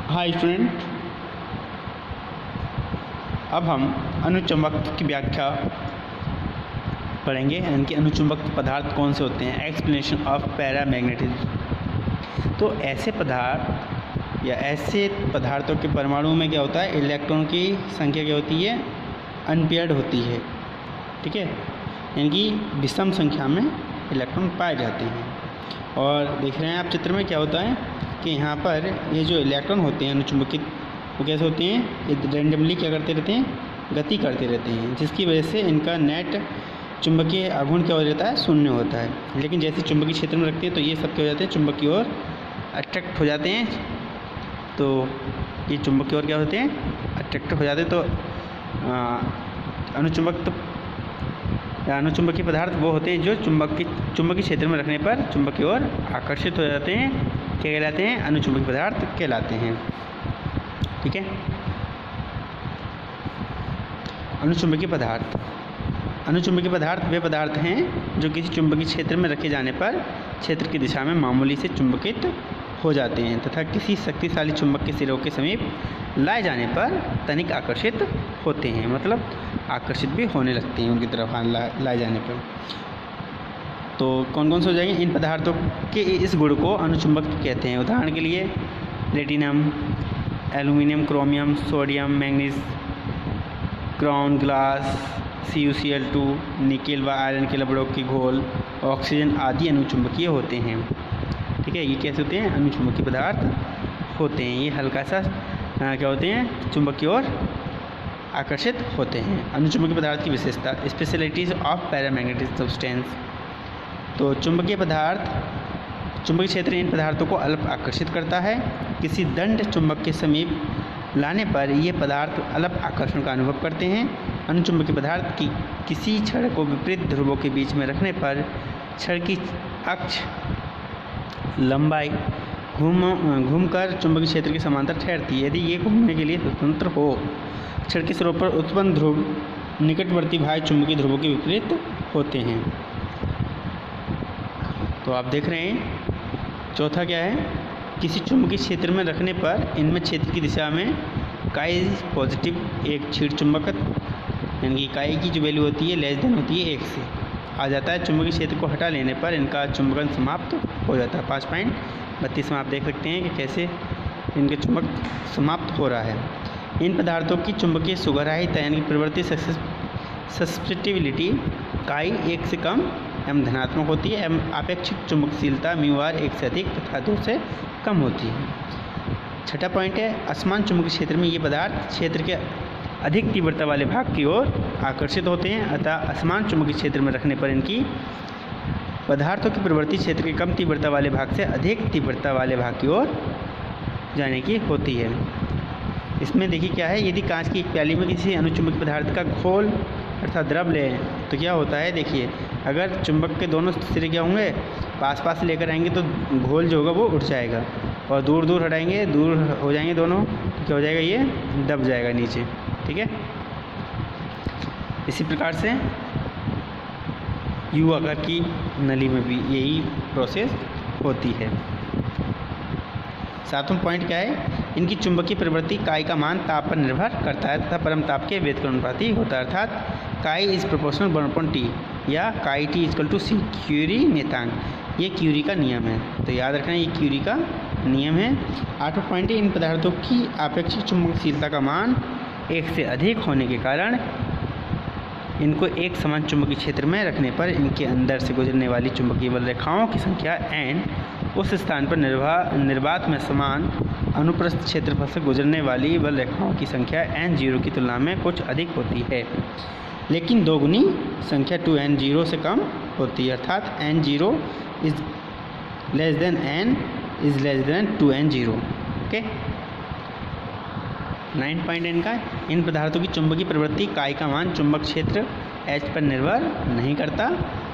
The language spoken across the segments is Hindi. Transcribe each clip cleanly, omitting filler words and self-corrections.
हाय स्टूडेंट, अब हम अनुचुंबकत्व की व्याख्या पढ़ेंगे। यानी कि अनुचुंबक पदार्थ कौन से होते हैं। Explanation of paramagnetism. तो ऐसे पदार्थ या ऐसे पदार्थों के परमाणु में क्या होता है, इलेक्ट्रॉन की संख्या क्या होती है, अनपेयर्ड होती है। ठीक है, यानी कि विषम संख्या में इलेक्ट्रॉन पाए जाते हैं। और देख रहे हैं आप चित्र में क्या होता है कि यहाँ पर ये जो इलेक्ट्रॉन होते हैं अनुचुंबकित, वो कैसे होते हैं, ये रेंडमली क्या करते रहते हैं, गति करते रहते हैं, जिसकी वजह से इनका नेट चुंबकीय आघूर्ण क्या हो जाता है, शून्य होता है। लेकिन जैसे चुंबकीय क्षेत्र में रखते हैं तो ये सब क्या हो जाते हैं, चुंबक की ओर अट्रैक्ट हो जाते हैं। तो ये चुंबक की ओर क्या होते हैं, अट्रैक्ट हो जाते हैं। तो अनुचुंबकीय पदार्थ वो होते हैं जो चुंबकीय क्षेत्र में रखने पर चुंबक की ओर आकर्षित हो जाते हैं। क्या कहलाते हैं, अनुचुंबकीय पदार्थ कहलाते हैं। ठीक है, अनुचुंबकीय पदार्थ वे पदार्थ हैं जो किसी चुंबकीय क्षेत्र में रखे जाने पर क्षेत्र की दिशा में मामूली से चुंबकित हो जाते हैं तथा किसी शक्तिशाली चुंबक के सिरों के समीप लाए जाने पर तनिक आकर्षित होते हैं, मतलब आकर्षित भी होने लगते हैं उनकी तरफ लाए जाने पर। तो कौन कौन से हो जाएंगे, इन पदार्थों के इस गुण को अनुचुंबक कहते हैं। उदाहरण के लिए platinum, aluminium, chromium, sodium, manganese, crown glass, CuCl2, nickel व आयरन के लवणों की घोल, ऑक्सीजन आदि अनुचुंबकीय होते हैं। ठीक है, ये कैसे होते हैं, अनुचुंबकीय पदार्थ होते हैं। ये हल्का सा क्या होते हैं, चुंबक की ओर आकर्षित होते हैं। अनुचुंबकीय पदार्थ की विशेषता, स्पेशलिटीज ऑफ पैरामैग्नेटिक सब्सटेंस। तो चुंबकीय क्षेत्र इन पदार्थों को अल्प आकर्षित करता है। किसी दंड चुंबक के समीप लाने पर ये पदार्थ अल्प आकर्षण का अनुभव करते हैं। अनुचुंबकीय पदार्थ की किसी छड़ को विपरीत ध्रुवों के बीच में रखने पर छड़ की अक्ष लंबाई घूमकर चुंबकीय क्षेत्र के समांतर ठहरती है। यदि ये घूमने के लिए स्वतंत्र हो, छड़ के सिरों पर उत्पन्न ध्रुव निकटवर्ती बाह्य चुंबकीय ध्रुवों के विपरीत होते हैं। तो आप देख रहे हैं, चौथा क्या है, किसी चुंबकीय क्षेत्र में रखने पर इनमें क्षेत्र की दिशा में काई पॉजिटिव एक क्षीण चुंबकत्व, यानी कि काई की जो वैल्यू होती है लेस देन होती है 1 से आ जाता है। चुंबकीय क्षेत्र को हटा लेने पर इनका चुंबकन समाप्त हो जाता है। 5.32 में आप देख सकते हैं कि कैसे इनके चुंबक समाप्त हो रहा है। इन पदार्थों की चुंबकीय सुगराहिता यानी प्रवृत्ति सस्पेप्टिबिलिटी काई 1 से कम एम धनात्मक होती है। एम आपेक्षिक चुंबकशीलता μr 1 से अधिक तथा 2 से कम होती है। छठा पॉइंट है, असमान चुंबकीय क्षेत्र में ये पदार्थ क्षेत्र के अधिक तीव्रता वाले भाग की ओर आकर्षित होते हैं। अतः असमान चुंबकीय क्षेत्र में रखने पर इनकी पदार्थों की प्रवृत्ति क्षेत्र के कम तीव्रता वाले भाग से अधिक तीव्रता वाले भाग की ओर जाने की होती है। इसमें देखिए क्या है, यदि कांच की एक प्याली में किसी अनुचुंबकीय पदार्थ का घोल अर्थात द्रव लें तो क्या होता है, देखिए अगर चुंबक के दोनों सिरे क्या होंगे, पास लेकर आएंगे तो घोल जो होगा वो उठ जाएगा, और दूर हटाएंगे, दूर हो जाएंगे दोनों, तो क्या हो जाएगा, ये दब जाएगा नीचे। ठीक है, इसी प्रकार से यू आकार की नली में भी यही प्रोसेस होती है। सातवां पॉइंट क्या है, इनकी चुंबकीय प्रवृत्ति काई का मान ताप पर निर्भर करता है तथा परम ताप के व्युत्क्रमानुपाती होता है, अर्थात काई इज प्रोपोर्शनल 1/T या काई T = C, क्यूरी नियतांक, ये क्यूरी का नियम है। तो याद रखना, ये क्यूरी का नियम है। 8वां पॉइंट है, इन पदार्थों की आपेक्षिक चुंबकशीलता का मान 1 से अधिक होने के कारण इनको एक समान चुंबकीय क्षेत्र में रखने पर इनके अंदर से गुजरने वाली चुंबकीय बल रेखाओं की संख्या n उस स्थान पर निर्वात में समान अनुप्रस्थ क्षेत्रफल से गुजरने वाली बल रेखाओं की संख्या n0 की तुलना में कुछ अधिक होती है, लेकिन दोगुनी संख्या 2n0 से कम होती है, अर्थात n0 is less than n is less than 2n0। Okay, 9.n का, इन पदार्थों की चुंबकीय प्रवृत्ति काई का मान चुंबक क्षेत्र H पर निर्भर नहीं करता,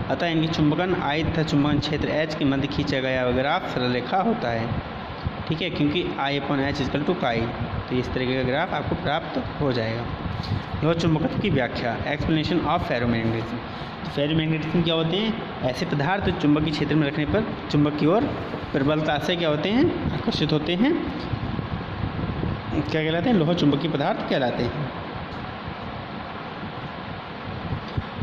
अतः इनकी चुंबकन I तथा चुंबकन क्षेत्र H के मध्य खींचा गया ग्राफ सरल रेखा होता है। ठीक है, क्योंकि I/H = काई, तो इस तरीके का ग्राफ आपको प्राप्त हो जाएगा। यह चुंबकत्व की व्याख्या, एक्सप्लेनेशन ऑफ फेरोमैग्नेटिज्म। तो फेरोमैग्नेटिज्म क्या होते हैं, ऐसे पदार्थ जो चुंबकीय क्षेत्र में रखने पर चुंबक की ओर प्रबलता से क्या होते हैं, आकर्षित होते हैं। क्या कहलाते हैं? लोह चुंबकीय पदार्थ कहलाते हैं।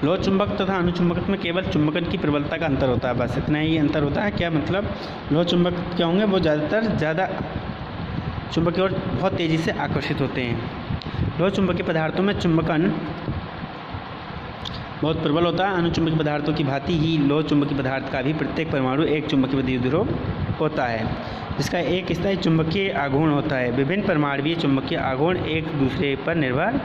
लोह चुंबक तथा अनुचुंबकत्व में केवल चुंबकन की प्रबलता का अंतर होता है, बस इतना ही अंतर होता है। क्या मतलब? लोह चुंबक क्या होंगे? वो ज़्यादा चुंबक की ओर बहुत तेज़ी से आकर्षित होते हैं। लोह चुंबकीय पदार्थों में चुंबकन बहुत प्रबल होता है। अनुचुंबकीय पदार्थों की भांति ही लोह चुंबकीय पदार्थ का भी प्रत्येक परमाणु एक चुंबकीय द्विध्रुव होता है, जिसका एक स्थायी चुंबकीय आघूर्ण होता है। विभिन्न परमाणुीय चुंबकीय आघूर्ण एक दूसरे पर निर्भर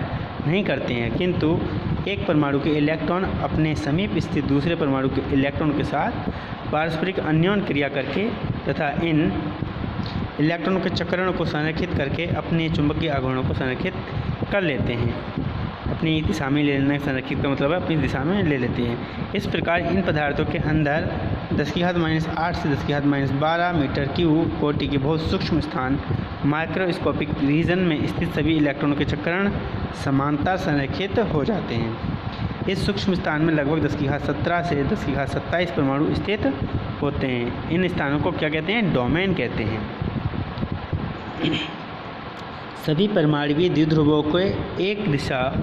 नहीं करते हैं, किंतु एक परमाणु के इलेक्ट्रॉन अपने समीप स्थित दूसरे परमाणु के इलेक्ट्रॉन के साथ पारस्परिक अन्योन क्रिया करके तथा इन इलेक्ट्रॉनों के चक्रण को संरेखित करके अपने चुंबकीय आघूर्णों को संरेखित कर लेते हैं। अपनी दिशा में ले लेना, संरक्षित का मतलब है अपनी दिशा में ले लेते हैं। इस प्रकार इन पदार्थों के अंदर 10⁻⁸ से 10⁻12 मीटर क्यूब कोटि के बहुत सूक्ष्म स्थान माइक्रोस्कोपिक रीजन में स्थित सभी इलेक्ट्रॉनों के चक्रण समांतर संरेखित हो जाते हैं। इस सूक्ष्म स्थान में लगभग 10⁻17 से 10⁻27 परमाणु स्थित होते हैं। इन स्थानों को क्या कहते हैं? डोमेन कहते हैं। सभी परमाणुीय द्विध्रुवों के एक दिशा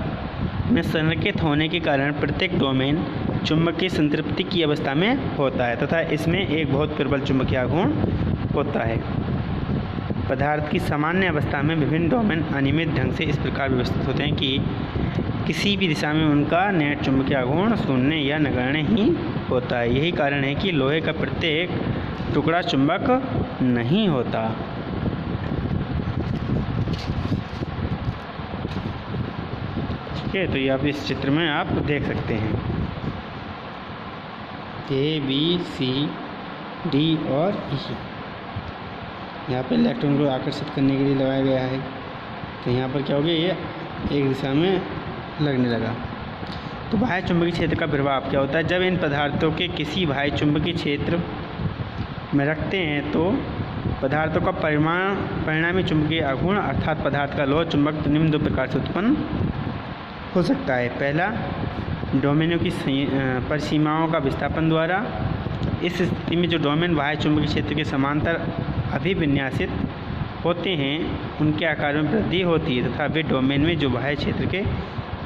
में संरेखित होने के कारण प्रत्येक डोमेन चुंबकीय संतृप्ति की अवस्था में होता है तथा इसमें एक बहुत प्रबल चुंबकीय आघूर्ण होता है। पदार्थ की सामान्य अवस्था में विभिन्न डोमेन अनियमित ढंग से इस प्रकार व्यवस्थित होते हैं कि किसी भी दिशा में उनका नेट चुंबकीय आघूर्ण शून्य या नगण्य ही होता है। यही कारण है कि लोहे का प्रत्येक टुकड़ा चुंबक नहीं होता। ठीक है, तो ये आप इस चित्र में आप देख सकते हैं A, B, C, D और E। यहाँ पे इलेक्ट्रॉन को आकर्षित करने के लिए लगाया गया है। तो यहाँ पर क्या हो गया? ये एक दिशा में लगने लगा। तो बाह्य चुंबकीय क्षेत्र का प्रभाव क्या होता है? जब इन पदार्थों के किसी बाह्य चुंबकीय क्षेत्र में रखते हैं तो पदार्थों का परिणामी चुंबकीय आघूर्ण अर्थात पदार्थ का लोह चुंबक निम्न दो प्रकार से उत्पन्न हो सकता है। पहला, डोमेनों की परिसीमाओं का विस्थापन द्वारा। इस स्थिति में जो डोमेन बाह्य चुंबकीय क्षेत्र के समांतर अभिविन्यासित होते हैं उनके आकार में वृद्धि होती है तथा वे डोमेन में जो बाह्य क्षेत्र के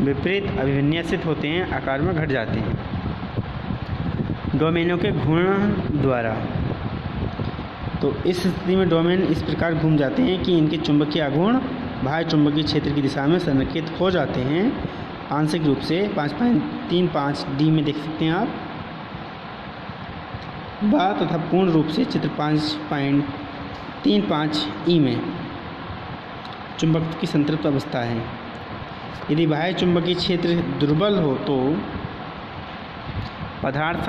विपरीत अभिविन्यासित होते हैं आकार में घट जाते हैं। डोमेनों के घूर्णन द्वारा। तो इस स्थिति में डोमेन इस प्रकार घूम जाते हैं कि इनके चुंबकीय आघूर्ण बाह्य चुंबकीय क्षेत्र की दिशा में संरेखित हो जाते हैं। आंशिक रूप से 5.35 डी में देख सकते हैं आप बात तथा पूर्ण रूप से चित्र 5.35 ई में चुंबक की संतृप्त अवस्था है। यदि बाह्य चुंबकीय क्षेत्र दुर्बल हो तो पदार्थ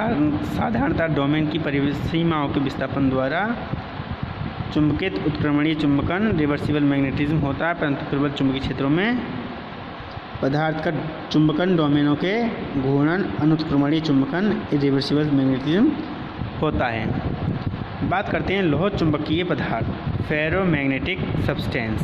साधारणतः डोमेन की परिसीमाओं के विस्थापन द्वारा चुंबकित उत्क्रमणीय चुंबकन रिवर्सिबल मैग्नेटिज्म होता है, परंतु प्रबल चुंबकीय क्षेत्रों में पदार्थ का चुंबकन डोमेनों के घूर्णन अनुत्क्रमणीय चुंबकन इरिवर्सिबल मैग्नेटिज्म होता है। बात करते हैं लोह चुंबकीय पदार्थ, फेरोमैग्नेटिक सब्सटेंस।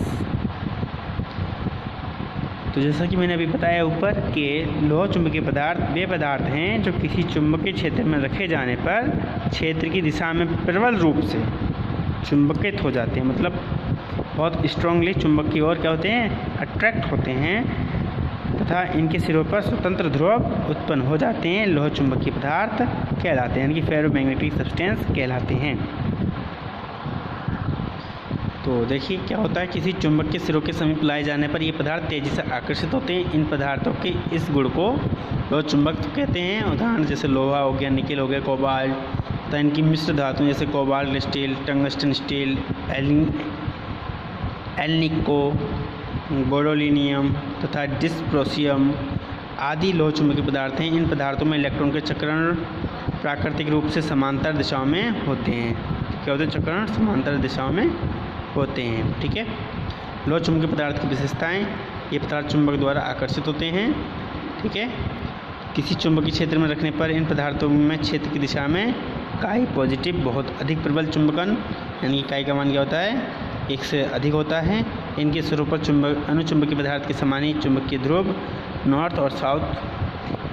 तो जैसा कि मैंने अभी बताया ऊपर कि लोह चुंबकीय पदार्थ वे पदार्थ हैं जो किसी चुंबकीय क्षेत्र में रखे जाने पर क्षेत्र की दिशा में प्रबल रूप से चुंबकित हो जाते हैं, मतलब बहुत स्ट्रांगली चुंबक की ओर क्या होते हैं? अट्रैक्ट होते हैं तथा इनके सिरों पर स्वतंत्र ध्रुव उत्पन्न हो जाते हैं। लोह चुंबकीय पदार्थ कहलाते हैं, यानी कि फेरोमैग्नेटिक सब्सटेंस कहलाते हैं। तो देखिए क्या होता है, किसी चुंबक के सिरों के समीप लाए जाने पर ये पदार्थ तेज़ी से आकर्षित होते हैं। इन पदार्थों के इस गुण को लोह चुंबक कहते हैं। उदाहरण जैसे लोहा हो गया, निकेल हो गया, कोबाल्ट, तथा इनकी मिश्र धातु जैसे cobalt steel, tungsten steel, alnico, बोरोलिनियम तथा डिस्प्रोसियम आदि लोह चुंबकीय पदार्थ हैं। इन पदार्थों में इलेक्ट्रॉन के चक्रण प्राकृतिक रूप से समांतर दिशाओं में होते हैं। क्या होते हैं? चक्रण समांतर दिशाओं में होते हैं। ठीक है, लोह चुंबकीय पदार्थ की विशेषताएं, ये पदार्थ चुंबक द्वारा आकर्षित होते हैं। ठीक है, किसी चुंबकीय क्षेत्र में रखने पर इन पदार्थों में क्षेत्र की दिशा में काई पॉजिटिव बहुत अधिक प्रबल चुंबकन, यानी काई का मान क्या होता है? 1 से अधिक होता है। इनके सिरों पर अनुचुंबकीय पदार्थ के समानी चुंबकीय ध्रुव नॉर्थ और साउथ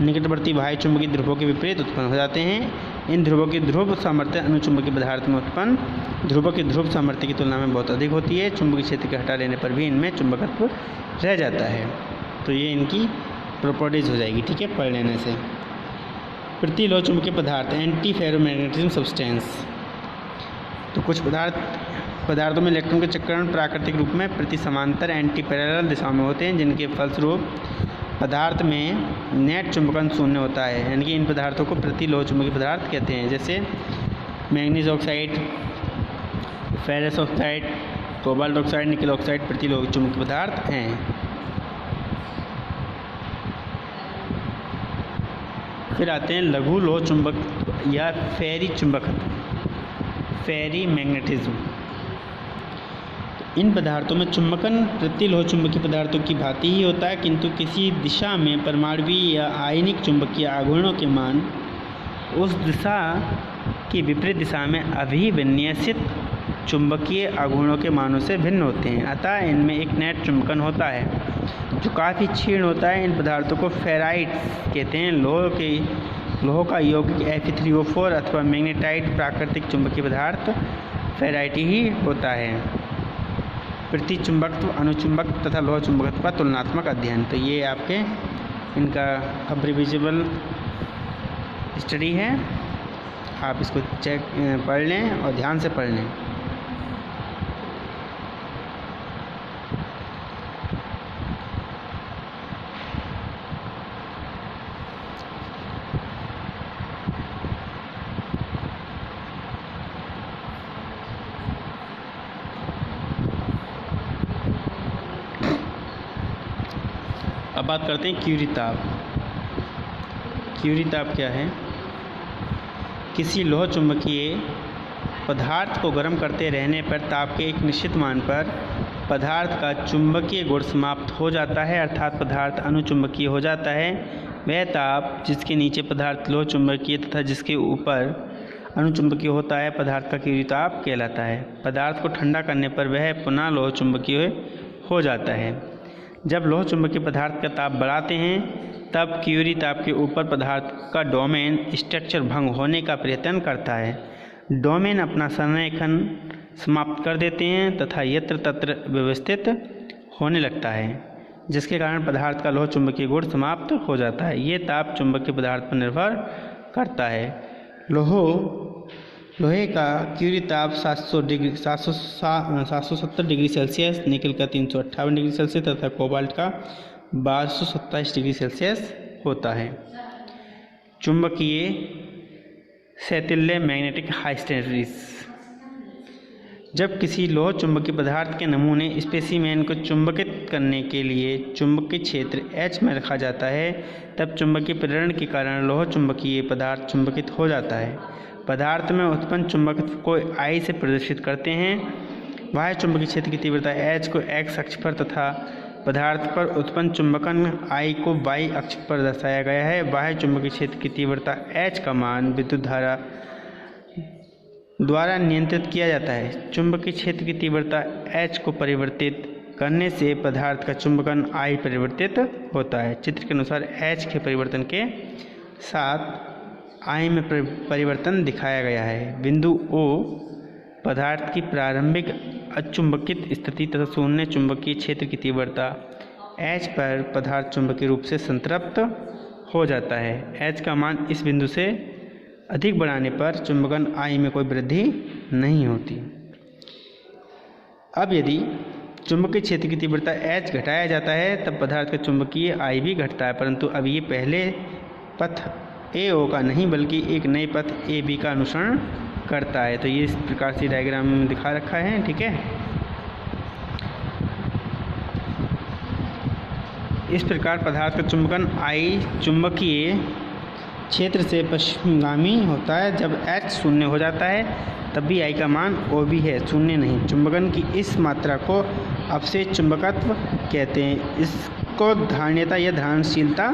निकटवर्ती बाह्य चुंबकीय ध्रुवों के विपरीत उत्पन्न हो जाते हैं। इन ध्रुवों की ध्रुव सामर्थ्य अनुचुंबकीय पदार्थ में उत्पन्न ध्रुवों की ध्रुव सामर्थ्य की तुलना में बहुत अधिक होती है। चुंबकीय क्षेत्र के हटा लेने पर भी इनमें चुंबकत्व रह जाता है। तो ये इनकी प्रॉपर्टीज हो जाएगी, ठीक है, पढ़ लेने से। प्रतिलोह चुंबकीय पदार्थ एंटी फेरोमैग्नेटिज्म सब्सटेंस। तो कुछ पदार्थों में इलेक्ट्रॉन के चक्रण प्राकृतिक रूप में प्रति समांतर एंटी पैरेलल दिशाओं में होते हैं, जिनके फलस्वरूप पदार्थ में नेट चुंबकन शून्य होता है। यानी कि इन पदार्थों को प्रतिलोह चुंबकीय पदार्थ कहते हैं, जैसे manganese oxide, ferrous oxide, cobalt oxide, निकल ऑक्साइड प्रतिलोह चुंबकीय पदार्थ हैं। फिर आते हैं लघु लोह चुंबक या फेरी चुंबकत्व, फेरी मैग्नेटिज्म। इन पदार्थों में चुंबकन प्रतिलोह चुंबकीय पदार्थों की भांति ही होता है, किंतु किसी दिशा में परमाणुवीय या आयनिक चुंबकीय आघूर्णों के मान उस दिशा की विपरीत दिशा में अभिविन्यसित चुंबकीय आघूर्णों के मानों से भिन्न होते हैं। अतः इनमें एक नेट चुंबकन होता है जो काफ़ी क्षीण होता है। इन पदार्थों को फेराइट्स कहते हैं। लोह का यौगिक Fe3O4 अथवा मैग्नेटाइट प्राकृतिक चुंबकीय पदार्थ फेराइट ही होता है। प्रतिचुंबकत्व, अनुचुंबक तथा लोह चुंबकत्व का तुलनात्मक अध्ययन। तो ये आपके इनका अब्रिविजिबल स्टडी है, आप इसको पढ़ लें और ध्यान से पढ़ लें। अब बात करते हैं क्यूरी ताप। क्यूरी ताप क्या है? किसी लोह चुंबकीय पदार्थ को गर्म करते रहने पर ताप के एक निश्चित मान पर पदार्थ का चुंबकीय गुण समाप्त हो जाता है, अर्थात पदार्थ अनुचुंबकीय हो जाता है। वह ताप जिसके नीचे पदार्थ लोह चुंबकीय तथा जिसके ऊपर अनुचुंबकीय होता है, पदार्थ का क्यूरी ताप कहलाता है। पदार्थ को ठंडा करने पर वह पुनः लोह चुंबकीय हो जाता है। जब लोह चुंबकीय पदार्थ का ताप बढ़ाते हैं तब क्यूरी ताप के ऊपर पदार्थ का डोमेन स्ट्रक्चर भंग होने का प्रयत्न करता है। डोमेन अपना संरेखन समाप्त कर देते हैं तथा यत्र तत्र व्यवस्थित होने लगता है, जिसके कारण पदार्थ का लोह चुंबकीय गुण समाप्त हो जाता है। ये ताप चुंबकीय पदार्थ पर निर्भर करता है। लोहे का क्यूरी ताप 770 डिग्री सेल्सियस, निकल का 358 डिग्री सेल्सियस तथा कोबाल्ट का 1227 डिग्री सेल्सियस होता है। चुंबकीय शैथिल्य मैग्नेटिक हाइस्टेरिस। जब किसी लोह चुंबकीय पदार्थ के नमूने स्पेसिमेन को चुंबकित करने के लिए चुंबकीय क्षेत्र H में रखा जाता है, तब चुंबकीय प्रेरण के कारण लोह चुंबकीय पदार्थ चुंबकित हो जाता है। पदार्थ में उत्पन्न चुंबकत्व को I से प्रदर्शित करते हैं। बाह्य चुंबकीय क्षेत्र की तीव्रता H को X अक्ष पर तथा पदार्थ पर उत्पन्न चुंबकन I को Y अक्ष पर दर्शाया गया है। बाह्य चुंबकीय क्षेत्र की तीव्रता H का मान विद्युत धारा द्वारा नियंत्रित किया जाता है। चुंबकीय क्षेत्र की तीव्रता H को परिवर्तित करने से पदार्थ का चुंबकन I परिवर्तित होता है। चित्र के अनुसार H के परिवर्तन के साथ I में परिवर्तन दिखाया गया है। बिंदु O पदार्थ की प्रारंभिक अचुंबकित स्थिति तथा शून्य चुंबकीय क्षेत्र की तीव्रता H पर पदार्थ चुंबकीय रूप से संतृप्त हो जाता है। H का मान इस बिंदु से अधिक बढ़ाने पर चुंबकन I में कोई वृद्धि नहीं होती। अब यदि चुंबकीय क्षेत्र की तीव्रता H घटाया जाता है तब पदार्थ का चुंबकीय I भी घटता है, परंतु अब ये पहले पथ AO का नहीं बल्कि एक नए पथ AB का अनुसरण करता है। तो ये इस प्रकार से डायग्राम में दिखा रखा है, ठीक है। इस प्रकार पदार्थ का चुंबकन I चुंबकीय क्षेत्र से पश्चिमगामी होता है। जब H शून्य हो जाता है तब भी I का मान OB है, शून्य नहीं। चुंबकन की इस मात्रा को अवशेष चुंबकत्व कहते हैं। इसको धारणीयता या धारणशीलता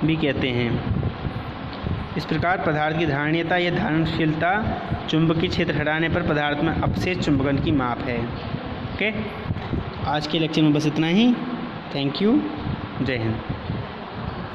भी कहते हैं। इस प्रकार पदार्थ की धारणीयता या धारणशीलता चुंबकीय क्षेत्र हटाने पर पदार्थ में अवशेष चुंबकन की माप है। ओके, आज के लेक्चर में बस इतना ही। थैंक यू, जय हिंद।